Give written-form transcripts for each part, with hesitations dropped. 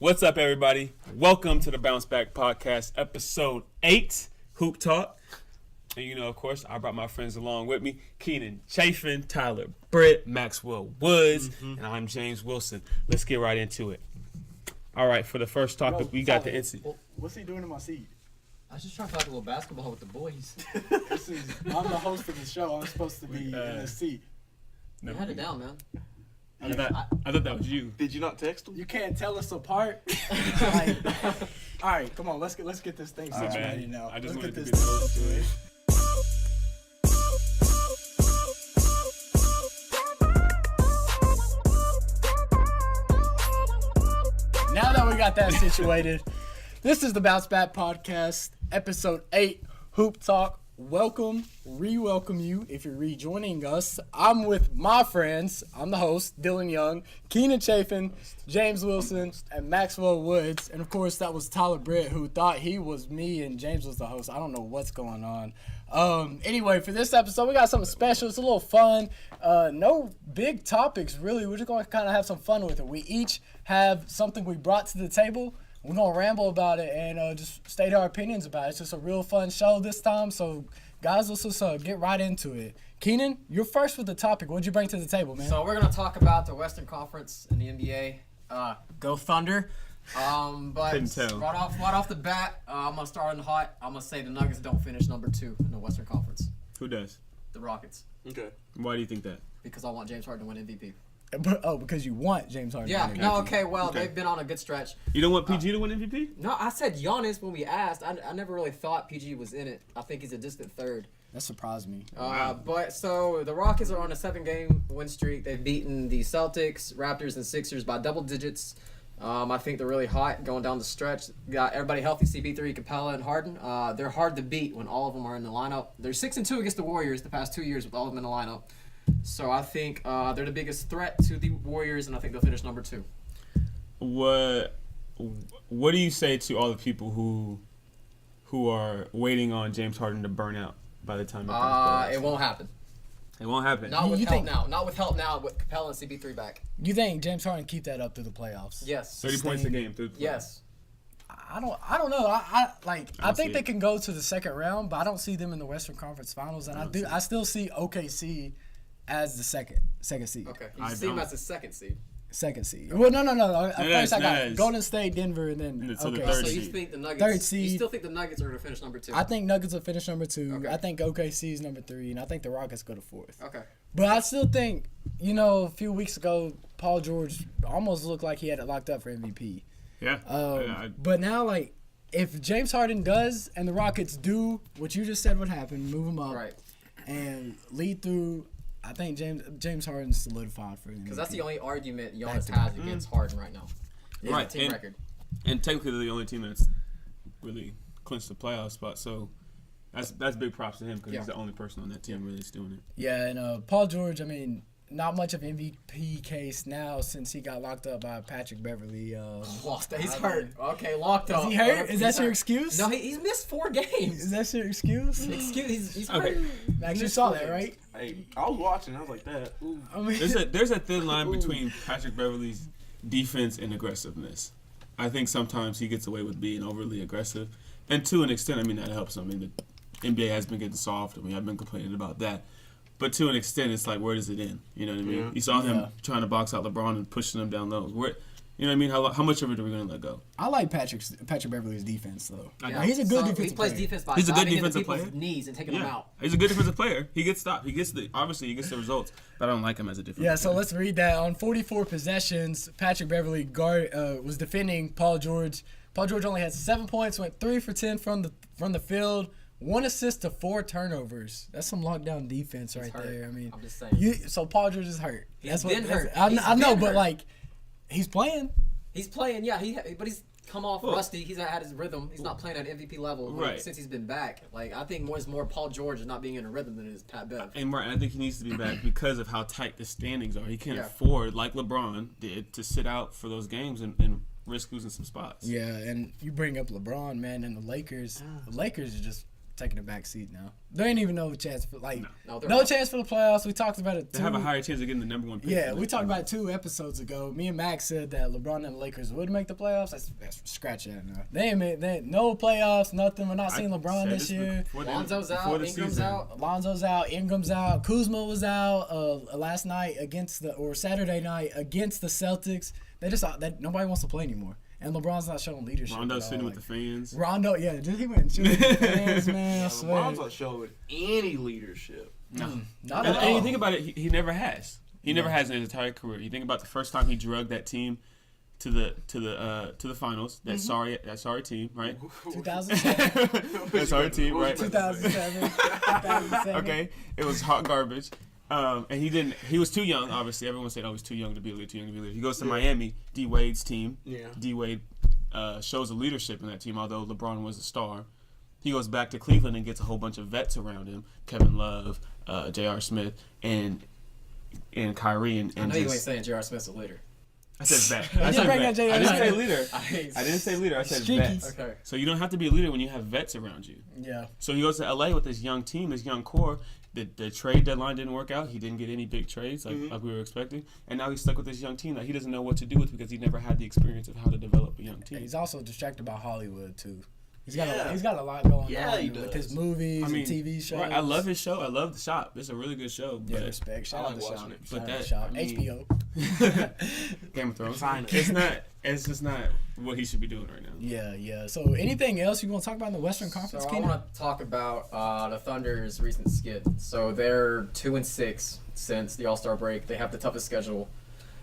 What's up, everybody? Welcome to the Bounce Back Podcast, episode 8, Hoop Talk. And you know, of course, I brought my friends along with me, Keenan, Chafin, Tyler, Britt, Maxwell Woods, and I'm James Wilson. Let's get right into it. All right, for the first topic, we got the incident. Well, what's he doing in my seat? I was just trying to talk a little basketball with the boys. I'm the host of the show. I'm supposed to be in the seat. You had it down, man. I thought that was you. Did you not text him? You can't tell us apart. All right, come on. Let's get this thing situated now. I just let's wanted get to this be the host to it. Now that we got that situated, this is the Bounce Back Podcast, episode 8, Hoop Talk. Welcome, re-welcome you if you're rejoining us. I'm with my friends. I'm the host, Dylan Young, Keenan Chafin, James Wilson, and Maxwell Woods. And, of course, that was Tyler Britt, who thought he was me and James was the host. I don't know what's going on. Anyway, for this episode, we got something special. It's a little fun. No big topics, really. We're just going to kind of have some fun with it. We each have something we brought to the table. We're going to ramble about it and just state our opinions about it. It's just a real fun show this time. So, guys, let's just get right into it. Keenan, you're first with the topic. What'd you bring to the table, man? So we're going to talk about the Western Conference and the NBA. Go Thunder. But Couldn't tell. right off the bat, I'm going to start in hot. I'm going to say the Nuggets don't finish number 2 in the Western Conference. Who does? The Rockets. Okay. Why do you think that? Because I want James Harden to win MVP. Because you want James Harden. Yeah, to win no, MVP. okay, well, they've been on a good stretch. You don't want PG to win MVP? No, I said Giannis when we asked. I never really thought PG was in it. I think he's a distant third. That surprised me. But so the Rockets are on a 7-game win streak. They've beaten the Celtics, Raptors, and Sixers by double digits. I think they're really hot going down the stretch. Got everybody healthy, CP3, Capella, and Harden. They're hard to beat when all of them are in the lineup. They're 6-2 against the Warriors the past 2 years with all of them in the lineup. So I think they're the biggest threat to the Warriors, and I think they'll finish number 2. What do you say to all the people who are waiting on James Harden to burn out by the time it comes? It won't happen. It won't happen. Not with You help think- now. Not with help now. With Capella and CP3 back. You think James Harden keep that up through the playoffs? Yes. 30 points a game through the playoffs. Yes. I don't know. I don't see think they it. can go to the second round, but I don't see them in the Western Conference Finals, and I still see OKC as the second seed. Okay. I You see him don't. as a second seed. Second seed. Well, no. First I got that's- Golden State, Denver, and then So the OKC. third So you seed. think the Nuggets? Third seed. You still think the Nuggets are going to finish number 2? I think Nuggets will finish number 2. Okay. I think OKC is number 3, and I think the Rockets go to 4th. Okay. But I still think, a few weeks ago, Paul George almost looked like he had it locked up for MVP. Yeah. But now, if James Harden does and the Rockets do what you just said would happen, move him up, Right. and lead through, I think James Harden's solidified for MVP. Because that's the only argument Giannis Back to has back. against Harden right now. Is Right, the team and- record. And technically, they're the only team that's really clinched the playoff spot. So that's big props to him because he's the only person on that team really that's doing it. Yeah, and Paul George, not much of an MVP case now since he got locked up by Patrick Beverly. He's hurt. Okay, locked up. Is he hurt? Is He's that your hurt. excuse? No, he's missed 4 games. Is that your excuse? He's Okay. hurt. Max, you missed saw 4 that, games. right? Hey, I was watching. I was like, that. Ooh. There's a thin line between Patrick Beverly's defense and aggressiveness. I think sometimes he gets away with being overly aggressive, and to an extent, that helps him. The NBA has been getting soft, and we have been complaining about that. But to an extent, it's like, where does it end? You know what I mean? Yeah. You saw him trying to box out LeBron and pushing him down low. Where, you know what I mean? How much of it are we going to let go? I like Patrick Beverly's defense, though. Yeah. He's a good So defensive He plays player. defense by He's a good diving into defensive people's player. knees and taking them out. He's a good defensive player. He gets stopped. He gets the results, but I don't like him as a defensive Yeah, so player. let's read that. On 44 possessions, Patrick Beverly was defending Paul George. Paul George only had 7 points, went 3 for 10 from the field, 1 assist to 4 turnovers. That's some lockdown defense right hurt. there. I'm just saying. So Paul George is hurt. He's been hurt. I know, He's been but hurt. he's playing. He's playing, yeah. But he's come off rusty. He's not had his rhythm. He's not playing at MVP level since he's been back. I think it's more Paul George not being in a rhythm than it is Pat Bev. And I think he needs to be back because of how tight the standings are. He can't afford, like LeBron did, to sit out for those games and risk losing some spots. Yeah, and you bring up LeBron, man, and the Lakers. The Lakers are just taking a back seat now. There ain't even no chance for No, they're no not. chance for the playoffs. We talked about it They too. have a higher chance of getting the number one pick. Yeah, we talked about it 2 episodes ago. Me and Max said that LeBron and the Lakers would make the playoffs. That's scratch that now. They ain't made no playoffs, nothing. We're not seeing LeBron this year. Lonzo's out, Ingram's out. Alonzo's out, Ingram's out, Kuzma was out last night Saturday night against the Celtics. Nobody wants to play anymore. And LeBron's not showing leadership. Rondo's sitting with the fans. Rondo, yeah, just he went shooting with the fans, man. I swear. LeBron's not showing any leadership. No. Not at And you all. think about it, he never has. He never has in his entire career. You think about the first time he drugged that team to the finals. That sorry team, right? 2007. That sorry team, right? 2007. Okay, it was hot garbage. And he was too young, obviously. Everyone said, he's too young to be a leader, He goes to Miami, D Wade's team. Yeah. D Wade shows the leadership in that team, although LeBron was a star. He goes back to Cleveland and gets a whole bunch of vets around him. Kevin Love, J.R. Smith, and Kyrie. And I know you ain't saying J.R. Smith's a leader. I said vet. You I didn't said bring vet. up J.R. I didn't say Smith. leader. I didn't say leader. I said Streaky. vets. Okay. So you don't have to be a leader when you have vets around you. Yeah. So he goes to LA with this young team, this young core. The trade deadline didn't work out. He didn't get any big trades like we were expecting. And now he's stuck with this young team that he doesn't know what to do with because he never had the experience of how to develop a young team. He's also distracted by Hollywood too. He's got a lot going on he with does. his movies and TV shows. Right, I love his show. I love The Shop. It's a really good show. Yeah, But respect. Shout I out like to watching Shop. it. Shout out that- to Shop. I mean- HBO. Game of Thrones. Fine. It's just not what he should be doing right now. Yeah. So anything else you want to talk about in the Western So Conference, I Keenan? want to talk about the Thunder's recent skid. So they're 2-6 since the All-Star break. They have the toughest schedule,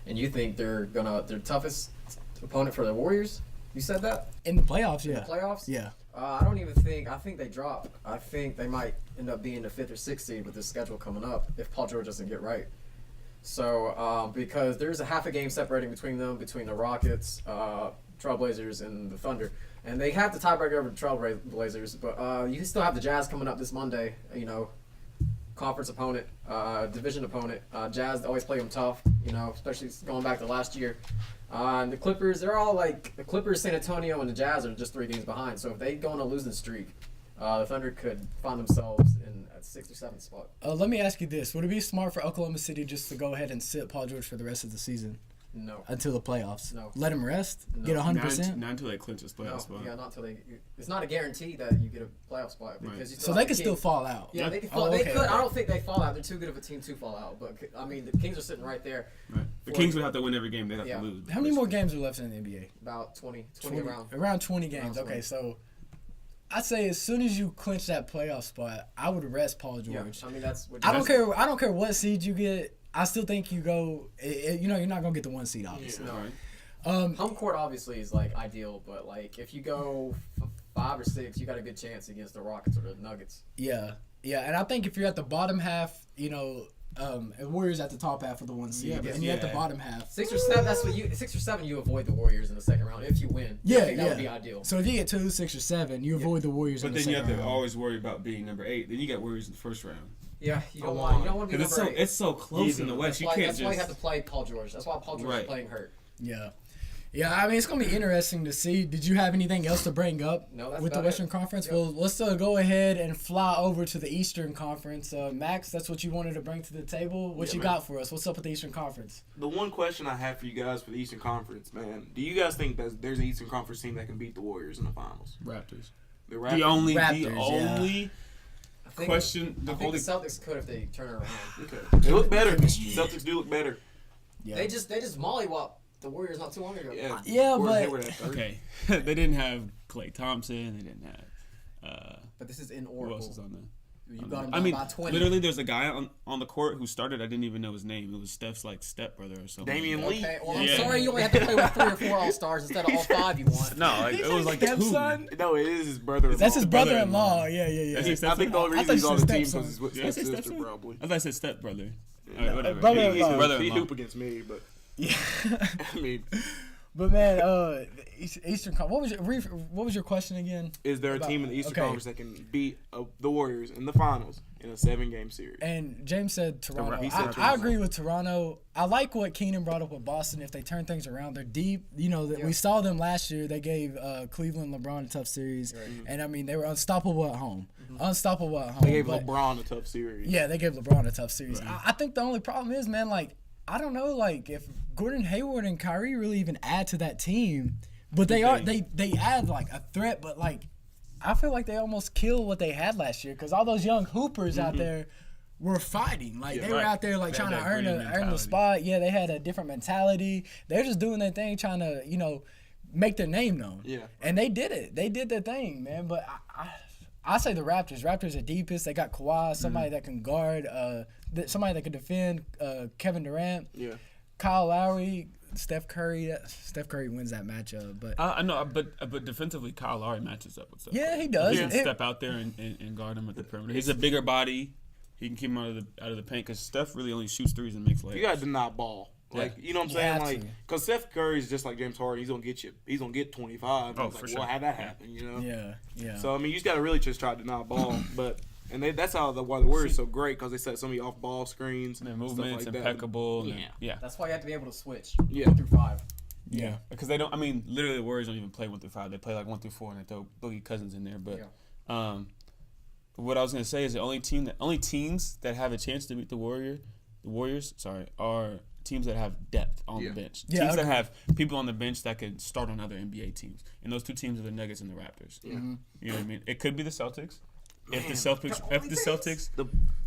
and you think their toughest opponent for the Warriors? You said that In the playoffs, yeah. playoffs? Yeah. I don't even think. I think they drop. I think they might end up being the 5th or 6th seed with this schedule coming up if Paul George doesn't get right. So because there's a half a game separating between the Rockets, Trailblazers, and the Thunder, and they have the tiebreaker over the Trailblazers, but you still have the Jazz coming up this Monday. Conference opponent, division opponent. Jazz always play them tough. Especially going back to last year. And the Clippers, they're all like the Clippers, San Antonio, and the Jazz are just 3 games behind. So if they go on a losing streak, the Thunder could find themselves in at 6th or 7th spot. Let me ask you this: would it be smart for Oklahoma City just to go ahead and sit Paul George for the rest of the season No. until the playoffs? No. Let him rest. No. Get Not 100%. until they clinch this playoff spot. Yeah, not until they. It's not a guarantee that you get a playoff spot because you So still they have can the still Kings. fall out. Yeah, they can Oh, fall. They okay, could. okay. I don't think they fall out. They're too good of a team to fall out. But I mean, the Kings are sitting right there. Right. The For- Kings would have to win every game. They'd have Yeah. to lose. How many more games are left in the NBA? About 20 around. Around 20 games. Around 20. Okay, so I'd say as soon as you clinch that playoff spot, I would rest Paul Yeah, George. I mean that's. What I don't care. I don't care what seed you get. I still think you go. You're not gonna get the 1 seed, obviously. No. Right. Home court obviously is like ideal, but like if you go 5 or 6, you got a good chance against the Rockets or the Nuggets. Yeah, and I think if you're at the bottom half, Warriors at the top half of the 1 seed, Yeah, and you're at the yeah. bottom half. 6 or 7. That's what you. 6 or 7, you avoid the Warriors in the second round if you win. I Yeah, think that would be ideal. So if you get 2, 6, or 7, you avoid the Warriors. But in the then you second have to round. always worry about being number 8. Then you got Warriors in the first round. Yeah, you don't Come want. on. You don't want to be Because number 8. it's so close in the West. That's You why, can't that's why you have just. to play Paul George. That's why Paul George Right. is playing hurt. Yeah, I mean, it's going to be interesting to see. Did you have anything else to bring up No, that's with the about Western it. Conference? Yep. Well, let's go ahead and fly over to the Eastern Conference. Max, that's what you wanted to bring to the table. What Yeah, you man. got for us? What's up with the Eastern Conference? The one question I have for you guys for the Eastern Conference, man, do you guys think that there's an Eastern Conference team that can beat the Warriors in the finals? Raptors. The The Raptors. only Raptors, I think, question. I The think only. the Celtics could if they turn it around. Okay. They look better. Celtics do look better. Yeah, They just mollywhopped the Warriors not too long ago. Yeah, Yeah, Gordon but- Hayward at 30. Okay. They didn't have Klay Thompson. They didn't have. But this is in Who Oracle. else is on there? You got them I mean, by 20. literally, there's a guy on the court who started. I didn't even know his name. It was Steph's stepbrother or something. Damian Lee. Okay, well, I'm Yeah. sorry you only have to play with 3 or 4 All-Stars instead of all 5 you want. No, it was like 2. Stepson? No, it is his brother. That's his brother-in-law. brother-in-law. Yeah. That's his I think the only I reason he's thought on you the said team stepson. is his Did I say sister, stepson? probably. I thought I said stepbrother. All right, whatever. brother-in-law. He's He brother-in-law. hoop against me, but Yeah. I mean, But man, Eastern Conference. What was your question again? Is there a team in the Eastern okay. Conference that can beat the Warriors in the finals in a 7-game series? And James said Toronto. He said I Toronto. agree with Toronto. I like what Keenan brought up with Boston. If they turn things around, they're deep. You know, we saw them last year. They gave Cleveland, LeBron a tough series, and I mean they were unstoppable at home. Unstoppable at home. They gave LeBron a tough series. Yeah, they gave LeBron a tough series. I think the only problem is, man, like I don't know, like if Gordon Hayward and Kyrie really even add to that team, but they add like a threat, but like I feel like they almost kill what they had last year because all those young hoopers out there were fighting. Like they were out there like trying to earn the spot. Yeah, they had a different mentality. They're just doing their thing, trying to make their name known. Yeah, and they did it. They did their thing, man. But I say the Raptors. Raptors are deepest. They got Kawhi, somebody that can guard, somebody that can defend Kevin Durant. Yeah. Kyle Lowry, Steph Curry. Steph Curry wins that matchup. But I know, but defensively, Kyle Lowry matches up with Steph. Yeah, he does. He can step out there and guard him at the perimeter. He's a bigger body. He can keep him out of the paint because Steph really only shoots threes and makes layups. You got to deny ball. Like, you know what I'm saying? Like, because Steph Curry is just like James Harden. He's going to get you. He's going to get 25. Oh, it's for like, sure. Well, how'd that happen, you know? Yeah. So, I mean, you just got to really just try to deny ball. That's how why the Warriors so great because they set so many off-ball screens. Their movements like impeccable. Yeah. That's why you have to be able to switch. 1 through 5. Yeah. Because they don't. I mean, literally, the Warriors don't even play 1 through 5. They play like 1 through 4, and they throw Boogie Cousins in there. But what I was gonna say is the only teams that have a chance to beat the Warriors, are teams that have depth on the bench. Teams that have people on the bench that can start on other NBA teams. And those two teams are the Nuggets and the Raptors. Yeah. You know what I mean? It could be the Celtics. If the Celtics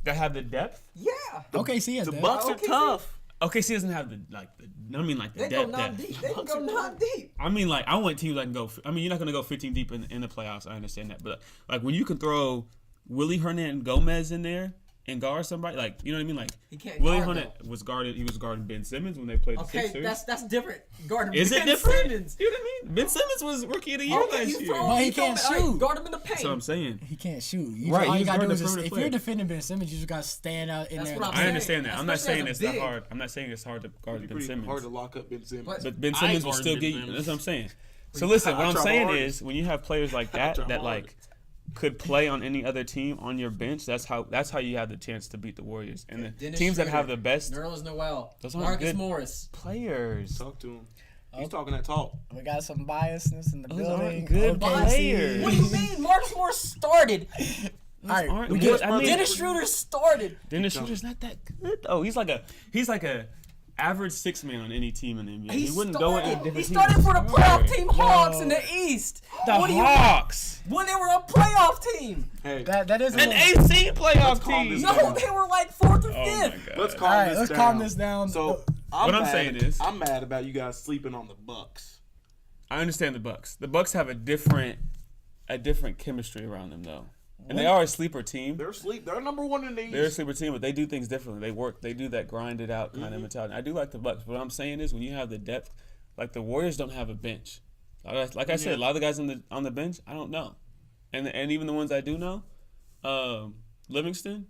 that have the depth. Yeah. OKC has the depth. Bucks are tough. OKC doesn't have the They depth. go 9 deep. They can go 9 deep. I mean, like, I want teams that can go. I mean, you're not going to go 15 deep in the playoffs. I understand that. But, like, when you can throw Willie Hernan Gomez in there and guard somebody, like, you know what I mean? Like, He can't Willie guard, Hernan was guarding Ben Simmons when they played the Sixers. that's different. Guard Is Ben it different? Simmons. You know what I mean? Ben Simmons was Rookie of the Year last year. But he can't shoot. Guard him in the paint. That's what I'm saying. He can't shoot. Right, All you he's gotta do guarding is the perimeter if player. you're defending Ben Simmons, you just gotta stand out in That's there. what I'm I saying. understand that. I'm not saying Especially it's as a that big. hard. I'm not saying it's hard to guard It'd be Ben pretty Simmons. hard to lock up Ben Simmons. But Ben I Simmons will guarded still Ben get you. Simmons. That's what I'm saying. So listen, what I'm try my saying hardest. is when you have players like that try that my like could play on any other team on your bench, that's how you have the chance to beat the Warriors. And the Dennis teams that Schroeder, have the best Nerlens Noel, Those aren't Marcus good. Morris. players. Talk to him. He's talking that talk. We got some biasness in the Those building. aren't good OKC. players. What do you mean? Marcus Morris started. All right, aren't we good. get, I mean, Dennis Schroeder started. Dennis Schroeder's not that good though. He's like a average 6-man on any team in the NBA. He wouldn't go in different He teams. started for the playoff team Hawks Yo. in the East. The What do you- Hawks. When they were a playoff team. Hey, that is An a- 18 playoff calm team. this No, down. they were like 4th or 5th. Oh my god. let's calm All right, this let's down. calm this down. So What I'm mad- saying is- I'm mad about you guys sleeping on the Bucks. I understand the Bucks. The Bucks have a different chemistry around them though. And they are a sleeper team. They're number 1 in the East. They're a sleeper team, but they do things differently. They do that grind it out kind of mentality. I do like the Bucks. What I'm saying is when you have the depth, like the Warriors don't have a bench. Like I said, a lot of the guys on the bench, I don't know. And even the ones I do know, Livingston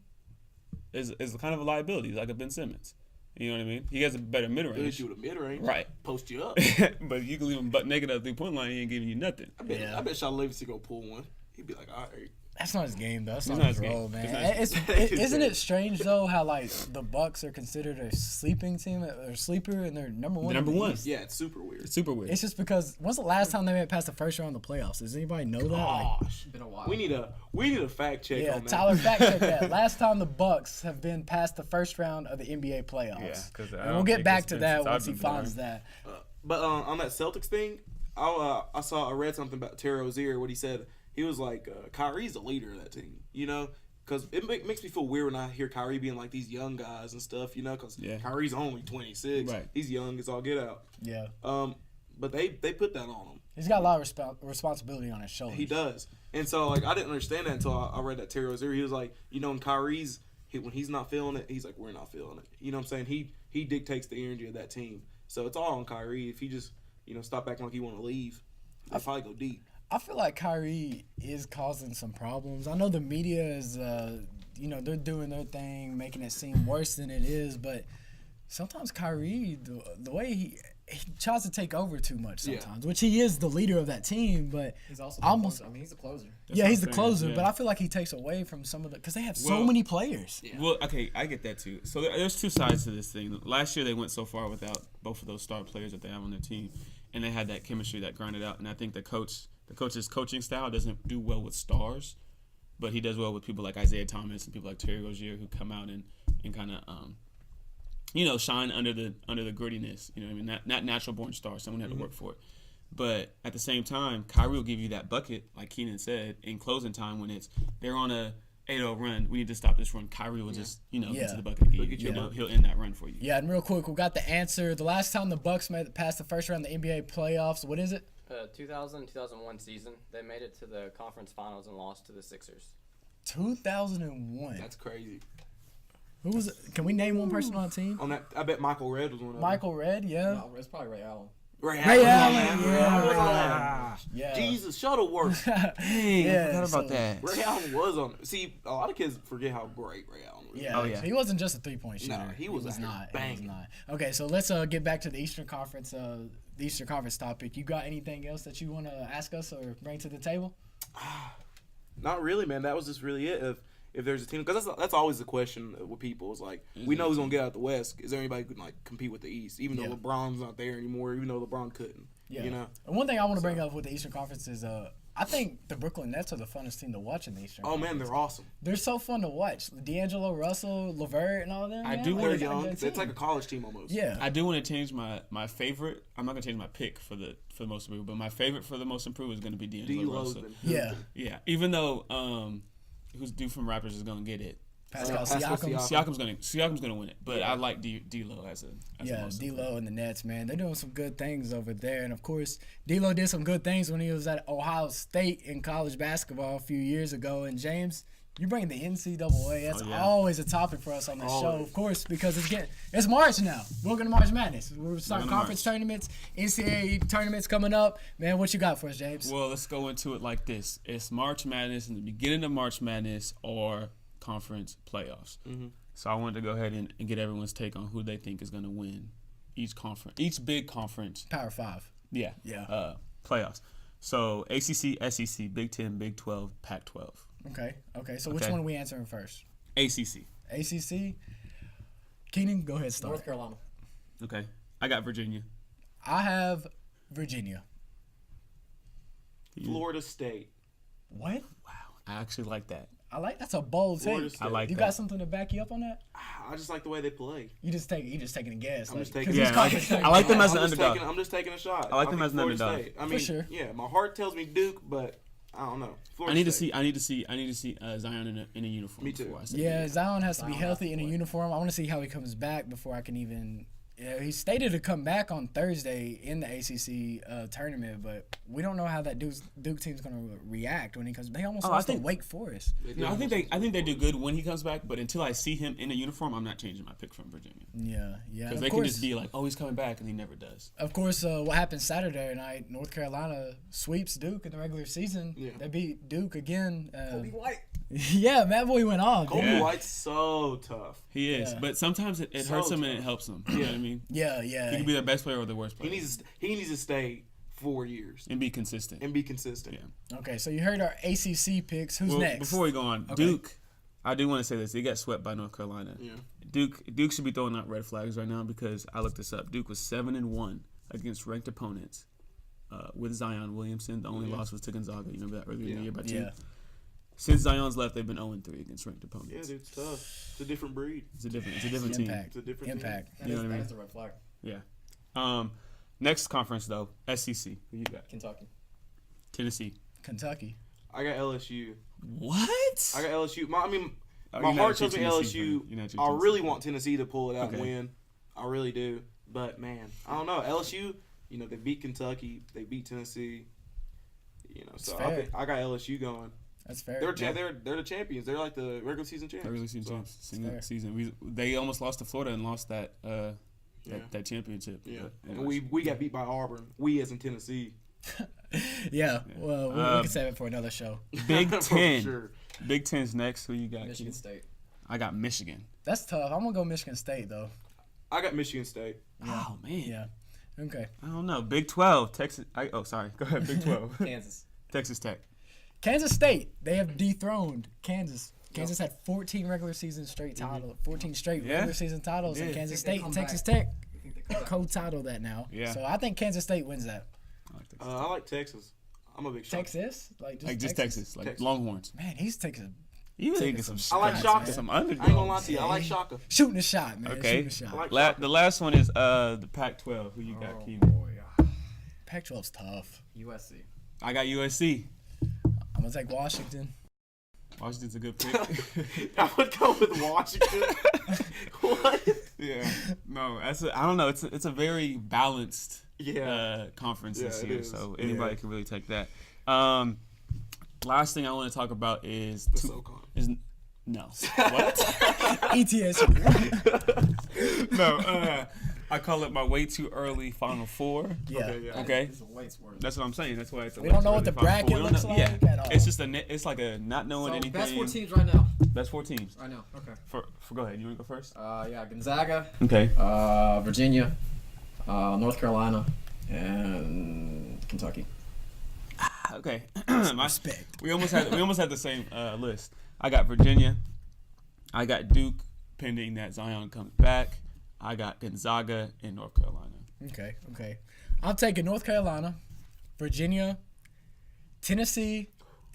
is kind of a liability, like a Ben Simmons. You know what I mean? He has a better mid Good range. shoot a mid-range. Right. Post you up. But you can leave him butt naked at the 3-point line, he ain't giving you nothing. I bet Shaw Livingston go pull one. He'd be like, all right. That's not his game though. That's It's not not his his game. role, man. It's not Isn't it strange though how like the Bucks are considered a sleeping team or sleeper and they're number 1? They're number in the 1. East? Yeah, it's super weird. It's super weird. It's just because when's the last time they made it past the first round of the playoffs? Does anybody know that? Like, Gosh. Been a while. We need a fact check yeah, on that. Tyler, fact check that. Last time the Bucks have been past the first round of the NBA playoffs. Yeah, 'cause I and don't we'll get think back it's to been that since once I've he been finds born. that. But on that Celtics thing, I read something about Terry Rozier. What he said, he was like, Kyrie's the leader of that team. You know, because it makes me feel weird when I hear Kyrie being like these young guys and stuff. You know, because Kyrie's only 26. Right. He's young as all get out. Yeah, But they put that on him. he's got a lot of responsibility on his shoulders. He does. And so like I didn't understand that until I read that Terry Rozier. He was like, you know, when when he's not feeling it, he's like, we're not feeling it. You know what I'm saying? He dictates the energy of that team. So it's all on Kyrie. If he just stop acting like he want to leave, they'll probably go deep. I feel like Kyrie is causing some problems. I know the media is, they're doing their thing, making it seem worse than it is. But sometimes Kyrie, the way he tries to take over too much Yeah. sometimes, which he is the leader of that team, but He's also Almost- he's a closer. yeah, he's the what I'm saying, closer, yeah. but I feel like he takes away from some of the, because they have so Well- many players. Yeah. Well, okay, I get that too. So there's two sides to this thing. Last year they went so far without both of those star players that they have on their team, and they had that chemistry that grinded out. And I think the coach's coaching style doesn't do well with stars, but he does well with people like Isaiah Thomas and people like Terry Rozier who come out and kind of shine under the grittiness. You know what I mean? Not natural born stars. Someone had to work for it. But at the same time, Kyrie will give you that bucket, like Keenan said, in closing time when they're on a 8-0 run. We need to stop this run. Kyrie will just get Yeah. to the bucket again. Look at you. He'll end that run for you. Yeah, and real quick, we got the answer. The last time the Bucks made it past the first round of the NBA playoffs, what is it? 2000-2001 season, they made it to the conference finals and lost to the Sixers. 2001. That's crazy. Who was it? Can we name one person on the team? On that, I bet Michael Redd was one of them. Michael Redd, yeah. No, it's probably Ray Allen. Ray Ray Allen. Allen, yeah. Yeah. Jesus, Shuttleworth. Dang, Yeah, I forgot about so- that. Ray Allen was on. See, a lot of kids forget how great Ray Allen was. Yeah. Oh, yeah. He wasn't just a 3-point shooter. No, he was out here not. He was banging. not. Okay, so let's get back to the Eastern Conference. The Eastern Conference topic. You got anything else that you want to ask us or bring to the table? Not really, man. That was just really it. If there's a team, because that's always the question with people. Is like, we know who's gonna get out the West. Is there anybody who can like compete with the East? Even Yeah. though LeBron's not there anymore. Even though LeBron couldn't. Yeah. You know. And one thing I want to bring up with the Eastern Conference is I think the Brooklyn Nets are the funnest team to watch in the Eastern Oh Conference. man, they're awesome. They're so fun to watch. D'Angelo Russell, LeVert, and all them. I man. do Like, They're wanna- it's a young. good It's team. like a college team almost. Yeah. I do want to change my favorite. I'm not gonna change my pick for the most improved, but my favorite for the most improved is gonna be D'Angelo D-Lo's Russell. been Yeah. Yeah, even though who's due from Raptors is gonna get it. Pascal Pascal Siakam. Siakam. Siakam's gonna win it, but Yeah. I like D'Lo as a Yeah, most D'Lo and the Nets, man, they're doing some good things over there. And of course, D'Lo did some good things when he was at Ohio State in college basketball a few years ago. And James, you bring the NCAA. That's Oh, yeah. always a topic for us on this show, Always. of course, because it's March now. We're going to March Madness. We're starting We're going to conference tournaments, NCAA tournaments coming up. Man, what you got for us, James? Well, let's go into it like this: it's March Madness, in the beginning of March Madness, or conference playoffs. Mhm. So I wanted to go ahead and get everyone's take on who they think is going to win each big conference. Power 5. Yeah. Yeah. Playoffs. So ACC, SEC, Big 10, Big 12, Pac-12. Okay. So which Okay. one are we answering first? ACC. ACC? Keenan, go ahead, start. North Carolina. Okay. I got Virginia. I have Virginia. Florida State. What? Wow. I actually like that. That's a bold Florida take. State. I like You that. got something to back you up on that? I just like the way they play. You just taking a guess. I'm just 'cause taking- it's Yeah, I like conference it. I like them tournament. as an underdog. I'm just taking a shot. I like them think as an Florida underdog. State. I mean, sure. yeah, my heart tells me Duke, but I don't know. Florida I need to State. see Zion in a uniform. Me too. before I say Yeah, it. Zion has to be Zion healthy has in to a play. uniform. I want to see how he comes back before I can even. Yeah, he stated to come back on Thursday in the ACC tournament, but we don't know how that Duke team's going to react when he comes. They almost Oh, I lost to think- Wake Forest. They did No, I think almost- they do good when he comes back, but until I see him in a uniform, I'm not changing my pick from Virginia Yeah. because Of they can course, just be like, "Oh, he's coming back," and he never does. of course, what happened Saturday night? North Carolina sweeps Duke in the regular season. Yeah. They beat Duke again. Kobe White. Yeah, Matt Boy went off. Kobe Yeah. White's so tough. He is, Yeah. but sometimes it So hurts him and it tough. helps him. You know what I mean? Yeah. He can be their best player or the worst He player, needs to stay 4 years and be consistent. and be consistent. Yeah. Okay, so you heard our ACC picks. Who's Well, next? before we go on, Okay. Duke. I do want to say this: they got swept by North Carolina. Yeah. Duke should be throwing out red flags right now because I looked this up. Duke was 7-1 against ranked opponents with Zion Williamson. The only Yeah. loss was to Gonzaga. You remember that earlier in Yeah. the year by 2. Yeah. Since Zion's left, they've been 0-3 against ranked Yeah, opponents. dude, it's tough. It's a different breed. It's a different team. Impact. It's a different Impact. That You is, know what I mean? that is a red flag. Yeah. Next conference though, SEC. Who you got? Kentucky. Tennessee. Kentucky. I got LSU. What? I got LSU. My Oh, my you're not heart a true tells me Tennessee LSU. fan. You're not a true I Tennessee really fan. want Tennessee to pull it out Okay. and win. I really do. But man, I don't know. LSU, they beat Kentucky. They beat Tennessee. So fair. I got LSU going. That's fair. They're the champions. They're like the regular season champions. Regular season So, champs. fair. Season. They almost lost to Florida and lost that Yeah. that championship. Yeah, But, and we got beat by Auburn. We as in Tennessee. Yeah. Well, we can save it for another show. Big For 10. sure. Big 10's next. Who you got? Michigan Keith? State. I got Michigan. That's tough. I'm gonna go Michigan State though. I got Michigan State. Oh man. Yeah. Okay. I don't know. Big 12, Texas. Sorry. Go ahead. Big 12. Kansas. Texas Tech. Kansas State, they have dethroned Kansas. Kansas had 14 regular season straight titles, 14 straight regular season titles, and Kansas State and Texas Tech co-title that now. Yeah. So I think Kansas State wins that. I like Texas. I'm a big Shaka. Texas? Like Just Texas. Like Texas. Longhorns. Man, he's taking You taking some I like shots, Shaka. man. Some I ain't underdogs. gonna lie to you. I like Shaka. shooting a shot, man. Okay. Shooting a shot. I like Shaka. The last one is the Pac-12. Who you got, Keenan? Pac-12's tough. USC. I got USC. I'm gonna take Washington. Washington's a good pick. I would go with Washington. What? Yeah. No, I don't know. It's a very balanced Yeah. conference Yeah, this it year, is. so anybody Yeah. can really take that. Last thing I want to talk about is The SoCon. no. What? ETSU. No. I call it my way too early Final Four. Yeah. Okay. It's a waste word. That's what I'm saying. That's why it's. We don't know what the bracket looks like at all. It's just it's like a not knowing So anything. best 4 teams right now. Best 4 teams. Right now. Okay. Go ahead. You want to go first? Yeah, Gonzaga, Okay. Virginia, North Carolina, and Kentucky. Okay. Respect. We almost had the same list. I got Virginia. I got Duke, pending that Zion comes back. I got Gonzaga in North Carolina. Okay. I'm taking North Carolina, Virginia, Tennessee,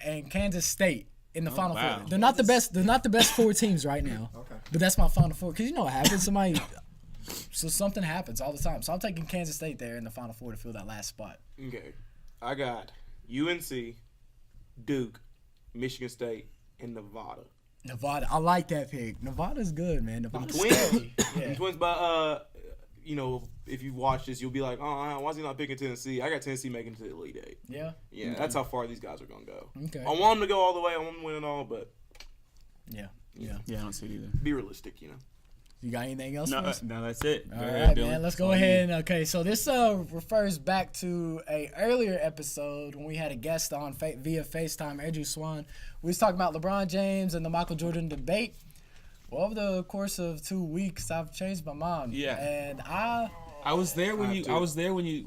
and Kansas State in the Final wow. Four. They're not the best. They're not the best 4 teams right now. Okay. But that's my Final Four. Cause you know what happens. Something happens all the time. So I'm taking Kansas State there in the Final Four to fill that last spot. Okay. I got UNC, Duke, Michigan State, and Nevada. Nevada. I like that pick. Nevada's good, man. Nevada's Twins. steady. Yeah. And Twins, but if you watch this, you'll be like, oh, why is he not picking Tennessee? I got Tennessee making it to the Elite Eight. Yeah. Yeah, that's how far these guys are gonna go. Okay. I want them to go all the way. I want them to win it all, but Yeah. Yeah, I don't see it either. be realistic, you know. You got anything else No, for us? no, that's it. All Go right, ahead, Dylan. man. Let's It's go all you. ahead. Okay, so this refers back to a earlier episode when we had a guest on via FaceTime, Andrew Swan. We was talking about LeBron James and the Michael Jordan debate. Well, over the course of 2 weeks, I've changed my mind. Yeah. And I was there when you. too. I was there when you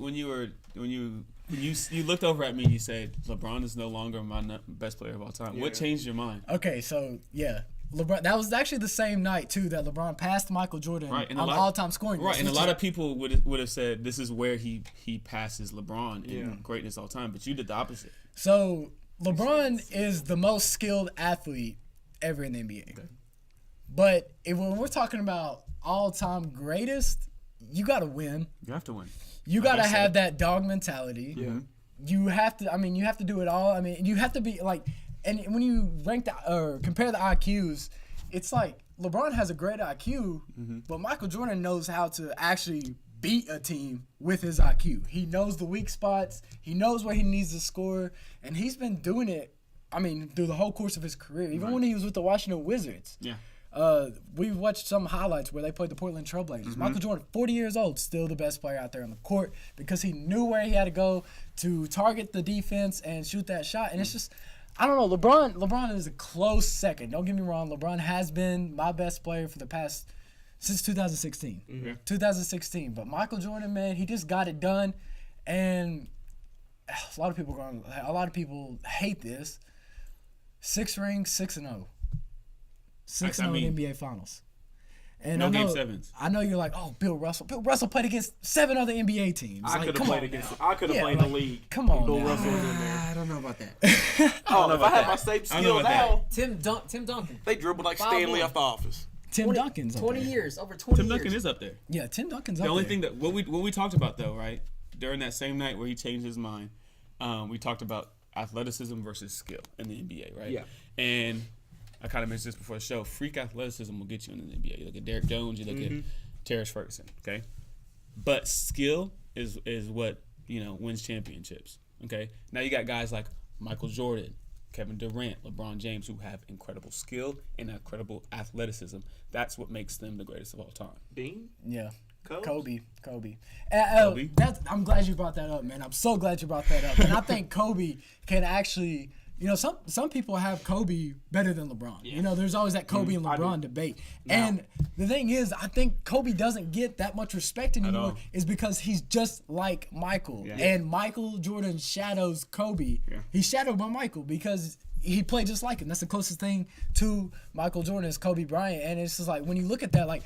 looked over at me. and You said LeBron is no longer my best player of all time. What Yeah. changed your mind? okay, so yeah. LeBron. That was actually the same night too that LeBron passed Michael Jordan Right, and on the all-time scoring list. Right, and a which lot is- of people would have said this is where he passes LeBron in Yeah. greatness all time, but you did the opposite. So LeBron is the most skilled athlete ever in the NBA. Okay. But when we're talking about all-time greatest, you got to win. You have to win. You got to I said. have that dog mentality. Yeah. You have to. I mean, you have to do it all. I mean, you have to be like. And when you rank or compare the IQs, it's like LeBron has a great IQ, but Michael Jordan knows how to actually beat a team with his IQ. He knows the weak spots. He knows where he needs to score, and he's been doing it. I mean, through the whole course of his career, even when he was with the Washington Wizards. Yeah. We watched some highlights where they played the Portland Trailblazers. Michael Jordan, 40 years old, still the best player out there on the court because he knew where he had to go to target the defense and shoot that shot. And it's just, I don't know. LeBron is a close second. Don't get me wrong. LeBron has been my best player for the past since 2016. Yeah. 2016. But Michael Jordan, man, he just got it done. And a lot of people hate this. 6 rings, 6-0. 6-0 I mean, in NBA Finals. And no I know, game sevens. I know you're like, oh, Bill Russell. Bill Russell played against 7 other NBA teams. I Like, could have come played on against. now. I could have Yeah, played like, in the league. come on Bill now. Russell was in there. I don't know about that. Oh, if I had my that. same I don't know skills about now, Tim Duncan. they dribbled like 5'1". Stanley off the Office. Tim Duncan's up 20 there. years, over 20 Tim years. Duncan is up there. Yeah, Tim Duncan's The up only there. thing that what we talked about though, right, during that same night where he changed his mind, we talked about athleticism versus skill in the NBA, right? Yeah. And I kind of mentioned this before the show. Freak athleticism will get you in the NBA. You look at Derrick Jones, you look at Terrence Ferguson, okay? But skill is what, wins championships, okay? Now you got guys like Michael Jordan, Kevin Durant, LeBron James, who have incredible skill and incredible athleticism. That's what makes them the greatest of all time. Dean, Yeah. Kobe? Kobe. Kobe? I'm glad you brought that up, man. I'm so glad you brought that up. And I think Kobe can actually some people have Kobe better than LeBron. There's always that Kobe and LeBron debate. And the thing is, I think Kobe doesn't get that much respect anymore is because he's just like Michael. Yeah. And Michael Jordan shadows Kobe. Yeah. He's shadowed by Michael because he played just like him. That's the closest thing to Michael Jordan is Kobe Bryant. And it's just like when you look at that, like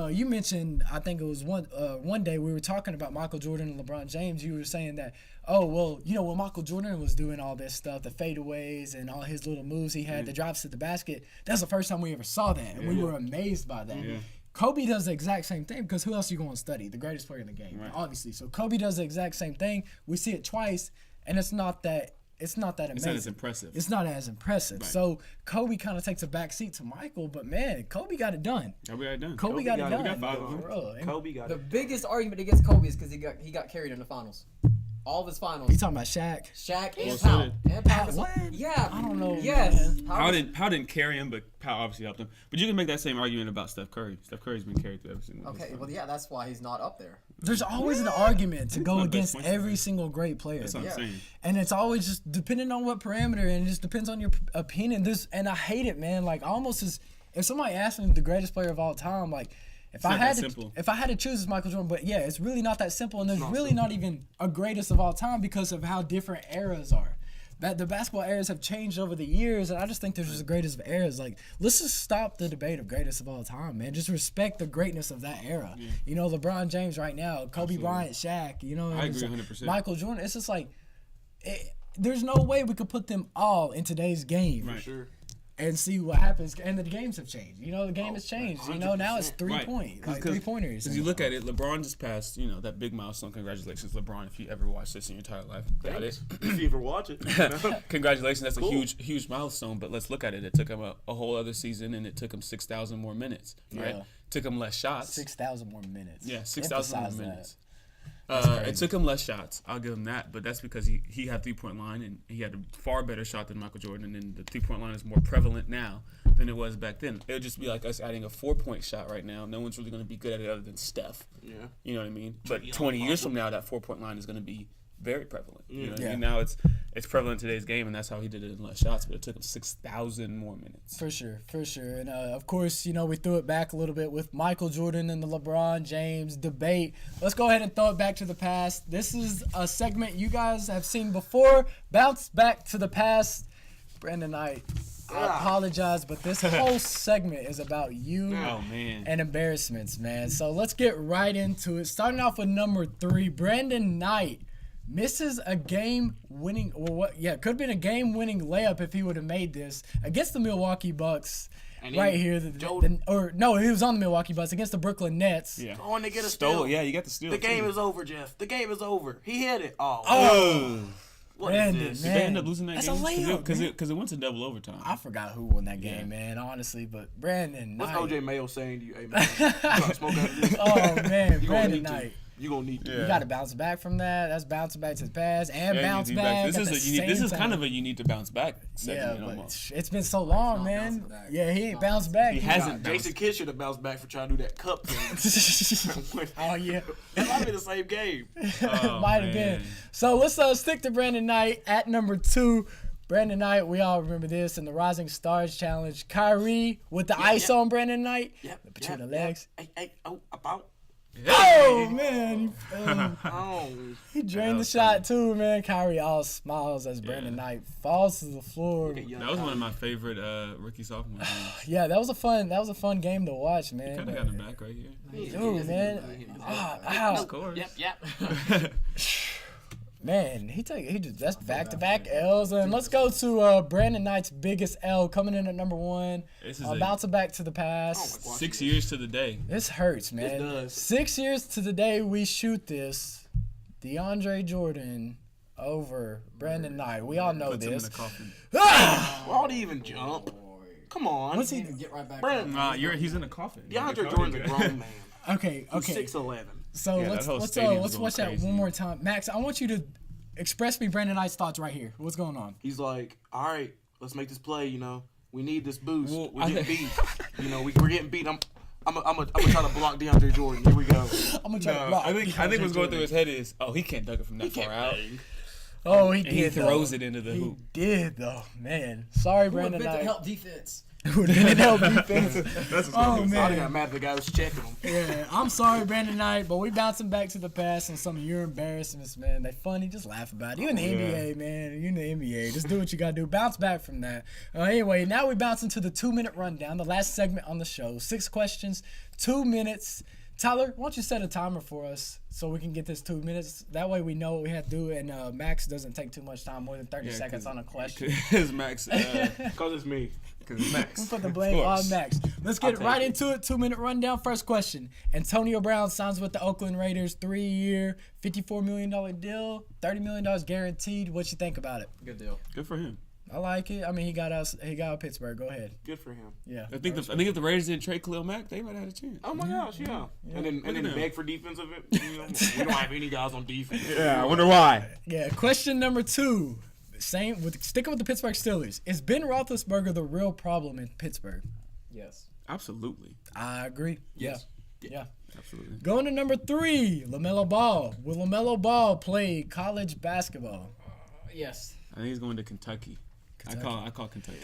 you mentioned, I think it was one day we were talking about Michael Jordan and LeBron James. You were saying that, when Michael Jordan was doing all this stuff, the fadeaways and all his little moves he had, the drives to the basket, that's the first time we ever saw that. And we were amazed by that. Yeah. Kobe does the exact same thing because who else are you going to study? The greatest player in the game, obviously. So Kobe does the exact same thing. We see it twice, and it's not that amazing. It's not as impressive. It's not as impressive. Right. So Kobe kind of takes a back seat to Michael, but man, Kobe got it done. Kobe got it done. Kobe got it. The biggest argument against Kobe is because he got carried in the finals. All of his finals. You talking about Shaq? Shaq and Powell. And Powell. What? Yeah. I don't know. Yes. Powell didn't carry him, but Powell obviously helped him. But you can make that same argument about Steph Curry. Steph Curry's been carried through every single. Okay. Well, yeah, that's why he's not up there. There's always an argument to go against every single great player. That's what I'm saying. And it's always just depending on what parameter, and it just depends on your opinion. And I hate it, man. Like almost as if somebody asked me the greatest player of all time, like. If I had to choose, it's Michael Jordan. But yeah, it's really not that simple, and there's really not even a greatest of all time because of how different eras are. That the basketball eras have changed over the years, and I just think there's just the greatest of eras. Like, let's just stop the debate of greatest of all time, man. Just respect the greatness of that era. Yeah. LeBron James right now, Kobe Bryant, Shaq. I agree 100%. Michael Jordan. It's just like there's no way we could put them all in today's game. Right. For sure. And see what happens. And the games have changed. The game has changed. 100%. Now it's 3-pointers. Because you look at it, LeBron just passed, that big milestone. Congratulations, LeBron, if you ever watched this in your entire life. Got it. If you ever watch it. Congratulations. That's a huge milestone. But let's look at it. It took him a whole other season, and it took him 6,000 more minutes. Right? Took him less shots. 6,000 more minutes. Yeah, 6,000 more minutes. It took him less shots. I'll give him that, but that's because he had 3-point line and he had a far better shot than Michael Jordan, and the 3-point line is more prevalent now than it was back then. It would just be like us adding a 4-point shot right now. No one's really going to be good at it other than Steph. Yeah, you know what I mean. But 20 years from now, that 4-point line is going to be very prevalent. You know what I mean? Now it's prevalent in today's game, and that's how he did it in less shots. But it took him 6,000 more minutes. For sure. And of course, we threw it back a little bit with Michael Jordan and the LeBron James debate. Let's go ahead and throw it back to the past. This is a segment you guys have seen before. Bounce back to the past. Brandon Knight, I apologize, but this whole segment is about you and embarrassments, man. So let's get right into it. Starting off with number 3, Brandon Knight misses a game-winning, could have been a game-winning layup if he would have made this against the Milwaukee Bucks. Right here, he was on the Milwaukee Bucks against the Brooklyn Nets. Yeah, going to get a steal. Yeah, you got the steal. The game is over, Jeff. The game is over. He hit it. Oh. What Brandon, is this? Did they end up losing that That's game? That's a layup, because it went to double overtime. I forgot who won that game, man, honestly. But Brandon Knight. What's OJ Mayo saying to you? Hey, man, you gotta smoke out of this. Oh, man, Brandon Knight. You're going to need to. You got to bounce back from that. That's bouncing back to the past and bounce back. This is kind of a you need to bounce back segment almost. It's been so long, man. Yeah, he ain't bounced back. He hasn't. Jason Kidd should have bounced back for trying to do that cup thing. Oh, yeah. That might be the same game. Might have been. So let's stick to Brandon Knight at number 2. Brandon Knight, we all remember this in the Rising Stars Challenge. Kyrie with the ice on Brandon Knight. Between the legs. About. Oh, man. He drained the shot, too, man. Kyrie all smiles as Brandon Knight falls to the floor. That was one of my favorite rookie-sophomore games. Yeah, that was a fun game to watch, man. He kind of got him back right here. Dude, man. Yep. Man, that's back-to-back L's. And let's go to Brandon Knight's biggest L coming in at number 1. Bouncing back to the past. 6 years to the day. This hurts, man. It does. 6 years to the day we shoot this. DeAndre Jordan over Brandon Knight. We all know Puts this. him in the coffin. Why would he even jump? Come on. What's he Get right back. Nah, he's in the coffin. DeAndre Jordan's a grown man. Okay. He's 6'11". So Yeah, let's watch that one more time. Max, I want you to express me Brandon Knight's thoughts right here. What's going on? He's like, all right, let's make this play. We need this boost. We're getting beat. We're getting beat. I'm gonna try to block DeAndre Jordan. Here we go. I'm gonna try to block. I think what's going through his head is, he can't dunk it from that far out. Oh, he And did. he throws though. it into the He hoop. did though, man. Sorry, Who Brandon invented Knight. help defense? Who didn't help defense? That's Oh, I man. got mad at the guy who was checking him. Yeah, I'm sorry, Brandon Knight, but we bouncing back to the past and some of your embarrassments, man. They funny, just laugh about it. You in the NBA, man. You in the NBA. Just do what you gotta do. Bounce back from that. Anyway, now we bounce into the 2-minute rundown, the last segment on the show. 6 questions, 2 minutes. Tyler, why don't you set a timer for us so we can get this 2 minutes? That way we know what we have to do, and Max doesn't take too much time, more than 30 seconds on a question. Because Max. Because it's me. Because it's Max. We put the blame on Max. Let's get I'll right take into it. 2-minute rundown. First question. Antonio Brown signs with the Oakland Raiders, 3-year, $54 million deal, $30 million guaranteed. What you think about it? Good deal. Good for him. I like it. I mean, he got Pittsburgh. Go ahead. Good for him. Yeah. I think if the Raiders didn't trade Khalil Mack, they might have had a chance. Oh my gosh, yeah. And then at them. beg for defensive. You know, we don't have any guys on defense. Yeah, I wonder why. Yeah. Question number 2. Sticking with the Pittsburgh Steelers. Is Ben Roethlisberger the real problem in Pittsburgh? Yes. Absolutely. I agree. Yes. Yeah. Absolutely. Going to number 3. LaMelo Ball. Will LaMelo Ball play college basketball? Yes. I think he's going to Kentucky. I call Kentucky.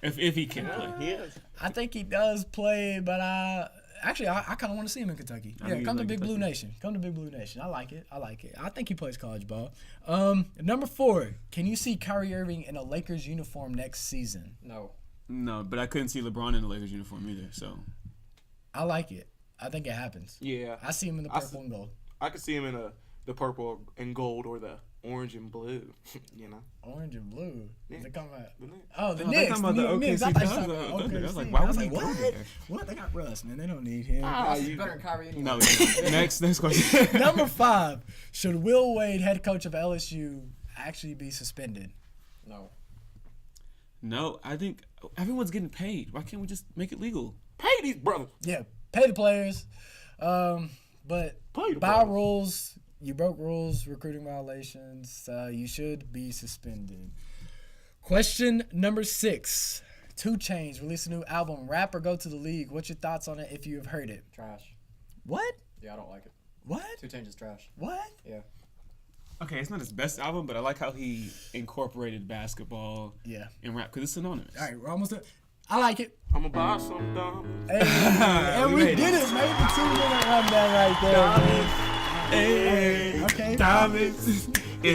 Yeah. If he can play. He is. I think he does play, but I kind of want to see him in Kentucky. I Yeah, think come he's to like Big Blue Kentucky. Nation. Come to Big Blue Nation. I like it. I think he plays college ball. Number 4. Can you see Kyrie Irving in a Lakers uniform next season? No. No, but I couldn't see LeBron in the Lakers uniform either. So I like it. I think it happens. Yeah. I see him in the purple and gold. I could see him in the purple and gold or the orange and blue. You know. Orange and blue. Yeah. They come out. The Knicks. Oh, the Oh, they Knicks. talking about the Knicks. OKC I thought you Thunder. were talking about Thunder. I was OKC. like, why I was would like, he go what? there? What? They got Russ, man. They don't need him. Russ is better than Kyrie anyway. no. Next question. Number 5. Should Will Wade, head coach of LSU, actually be suspended? No. No, I think everyone's getting paid. Why can't we just make it legal? Pay these brothers. Yeah, pay the players. But Pay the by brothers. rules, you broke rules, recruiting violations. You should be suspended. Question number 6. 2 Chainz released a new album, Rap or Go to the League. What's your thoughts on it if you have heard it? Trash. What? Yeah, I don't like it. What? 2 Chainz is trash. What? Yeah. Okay, it's not his best album, but I like how he incorporated basketball Yeah. and rap because it's synonymous. All right, we're almost done. I like it. I'm gonna buy some diamonds. Hey, and we did it, man. The 2-minute rundown right there, man. Hey, Okay. diamonds. All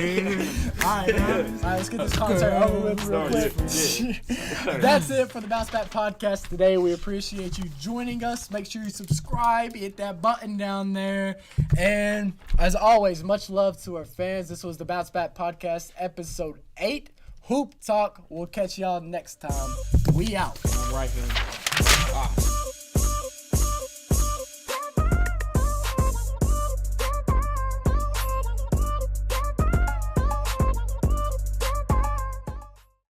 right, let's get this concert over with real quick. That's it for the Bounce Back Podcast today. We appreciate you joining us. Make sure you subscribe, hit that button down there. And as always, much love to our fans. This was the Bounce Back Podcast, episode 8. Hoop Talk. We'll catch y'all next time. We out. Right hand.